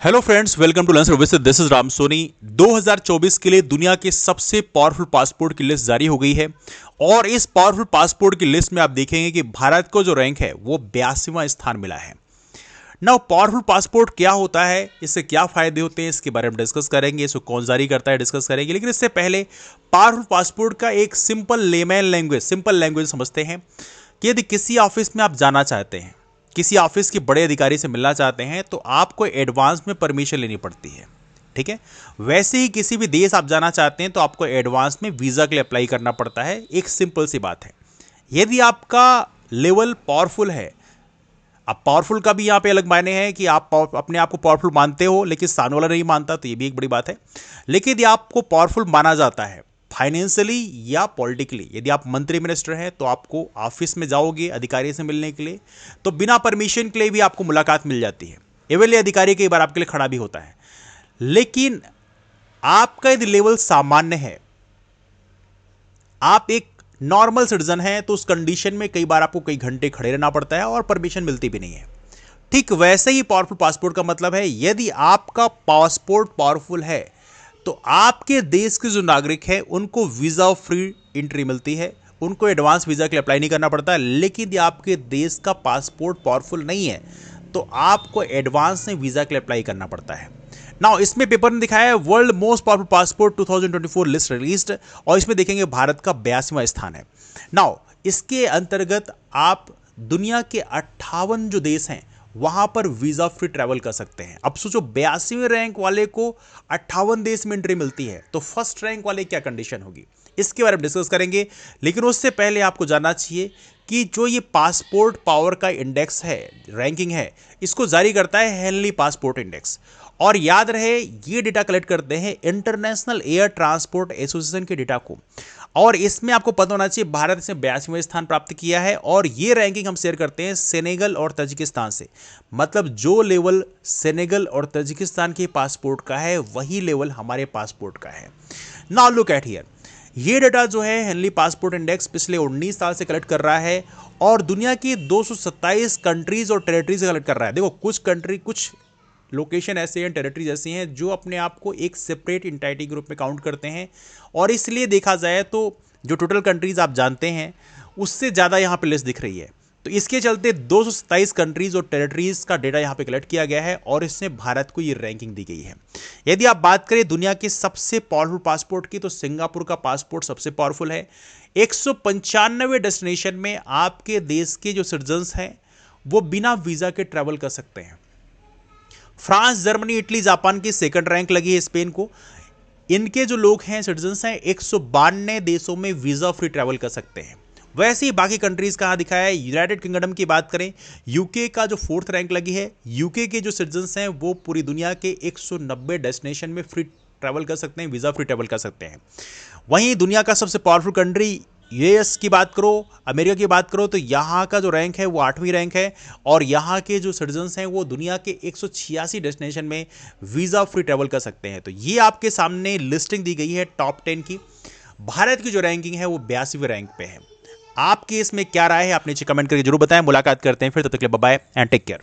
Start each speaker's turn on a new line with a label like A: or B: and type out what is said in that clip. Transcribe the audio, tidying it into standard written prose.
A: Hello friends, welcome to learn services. This is Ram Soni. 2024 के लिए दुनिया के सबसे पावरफुल पासपोर्ट की लिस्ट जारी हो गई है और इस पावरफुल पासपोर्ट की लिस्ट में आप देखेंगे कि भारत को जो रैंक है वो 82वां स्थान मिला है। नाउ पावरफुल पासपोर्ट क्या होता है, इससे क्या फायदे होते हैं, इसके बारे में डिस्कस करेंगे। इसको कौन जारी करता है डिस्कस करेंगे, लेकिन इससे पहले पावरफुल पासपोर्ट का एक सिंपल लैंग्वेज समझते हैं कि यदि किसी ऑफिस में आप जाना चाहते हैं, किसी ऑफिस के बड़े अधिकारी से मिलना चाहते हैं, तो आपको एडवांस में परमिशन लेनी पड़ती है। ठीक है, वैसे ही किसी भी देश आप जाना चाहते हैं तो आपको एडवांस में वीजा के लिए अप्लाई करना पड़ता है। एक सिंपल सी बात है। यदि आपका लेवल पावरफुल है, अब पावरफुल का भी यहां पे अलग मायने हैं कि आप अपने आप को पावरफुल मानते हो लेकिन सामने वाला नहीं मानता, तो ये भी एक बड़ी बात है। लेकिन यदि आपको पावरफुल माना जाता है फाइनेंशियली या पॉलिटिकली, यदि आप मंत्री मिनिस्टर हैं तो आपको ऑफिस में जाओगे अधिकारी से मिलने के लिए, तो बिना परमिशन के लिए भी आपको मुलाकात मिल जाती है। एवं अधिकारी कई बार आपके लिए खड़ा भी होता है। लेकिन आपका यदि लेवल सामान्य है, आप एक नॉर्मल सिटीजन हैं, तो उस कंडीशन में कई बार आपको कई घंटे खड़े रहना पड़ता है और परमिशन मिलती भी नहीं है। ठीक वैसे ही पावरफुल पासपोर्ट का मतलब है, यदि आपका पासपोर्ट पावरफुल है तो आपके देश के जो नागरिक हैं उनको वीजा फ्री एंट्री मिलती है, उनको एडवांस वीजा के लिए अप्लाई नहीं करना पड़ता। लेकिन यदि आपके देश का पासपोर्ट पावरफुल नहीं है तो आपको एडवांस में वीजा के लिए अप्लाई करना पड़ता है। नाउ इसमें पेपर ने दिखाया है world most powerful passport 2024 list released, और इसमें देखेंगे भारत का 82वां स्थान है। नाउ इसके अंतर्गत आप दुनिया के 58 जो देश हैं वहां पर वीजा फ्री ट्रैवल कर सकते हैं। अब सोचो 82वें रैंक वाले को 58 देश में एंट्री मिलती है, तो फर्स्ट रैंक वाले क्या कंडीशन होगी, इसके बारे में डिस्कस करेंगे। लेकिन उससे पहले आपको जानना चाहिए कि जो ये पासपोर्ट पावर का इंडेक्स है, रैंकिंग है, इसको जारी करता है हेनली पासपोर्ट इंडेक्स। और याद रहे, ये डेटा कलेक्ट करते हैं इंटरनेशनल एयर ट्रांसपोर्ट एसोसिएशन के डेटा को, और इसमें आपको पता होना चाहिए भारत ने 82वां स्थान प्राप्त किया है। और ये रैंकिंग हम शेयर करते हैं सेनेगल और तजिकिस्तान से। मतलब जो लेवल सेनेगल और तजिकिस्तान के पासपोर्ट का है वही लेवल हमारे पासपोर्ट का है। नाउ लुक एट हियर, ये डेटा जो है हेनली पासपोर्ट इंडेक्स पिछले 19 साल से कलेक्ट कर रहा है और दुनिया की 227 कंट्रीज और टेरिटरीज से कलेक्ट कर रहा है। देखो, कुछ कंट्री, कुछ लोकेशन ऐसे हैं, टेरिटरीज ऐसी हैं जो अपने आप को एक सेपरेट इंटाइटी ग्रुप में काउंट करते हैं, और इसलिए देखा जाए तो जो टोटल कंट्रीज आप जानते हैं उससे ज़्यादा यहाँ पे लिस्ट दिख रही है। तो इसके चलते 227 कंट्रीज और टेरिटरीज का डेटा यहाँ पे कलेक्ट किया गया है और इसमें भारत को ये रैंकिंग दी गई है। यदि आप बात करें दुनिया के सबसे पावरफुल पासपोर्ट की, तो सिंगापुर का पासपोर्ट सबसे पावरफुल है। 195 डेस्टिनेशन में आपके देश के जो सिटीजन्स हैं वो बिना वीजा के ट्रैवल कर सकते हैं। फ्रांस, जर्मनी, इटली, जापान की सेकंड रैंक लगी है स्पेन को। इनके जो लोग हैं, सिटीजन्स हैं, 192 देशों में वीजा फ्री ट्रैवल कर सकते हैं। वैसे ही बाकी कंट्रीज कहां दिखाया है, यूनाइटेड किंगडम की बात करें, यूके का जो 4th रैंक लगी है, यूके के जो सिटीजन्स हैं वो पूरी दुनिया के 190 डेस्टिनेशन में फ्री ट्रैवल कर सकते हैं, वीजा फ्री ट्रैवल कर सकते हैं। वहीं दुनिया का सबसे पावरफुल कंट्री यूएस की बात करो, अमेरिका की बात करो, तो यहाँ का जो रैंक है वो 8वीं रैंक है, और यहाँ के जो सिटीजन्स हैं वो दुनिया के 186 डेस्टिनेशन में वीजा फ्री ट्रैवल कर सकते हैं। तो ये आपके सामने लिस्टिंग दी गई है टॉप 10 की। भारत की जो रैंकिंग है वो 82वें रैंक पे है। आपकी इसमें क्या राय है, आप नीचे कमेंट करके जरूर बताएं। मुलाकात करते हैं फिर, तब तक के लिए bye bye and take care.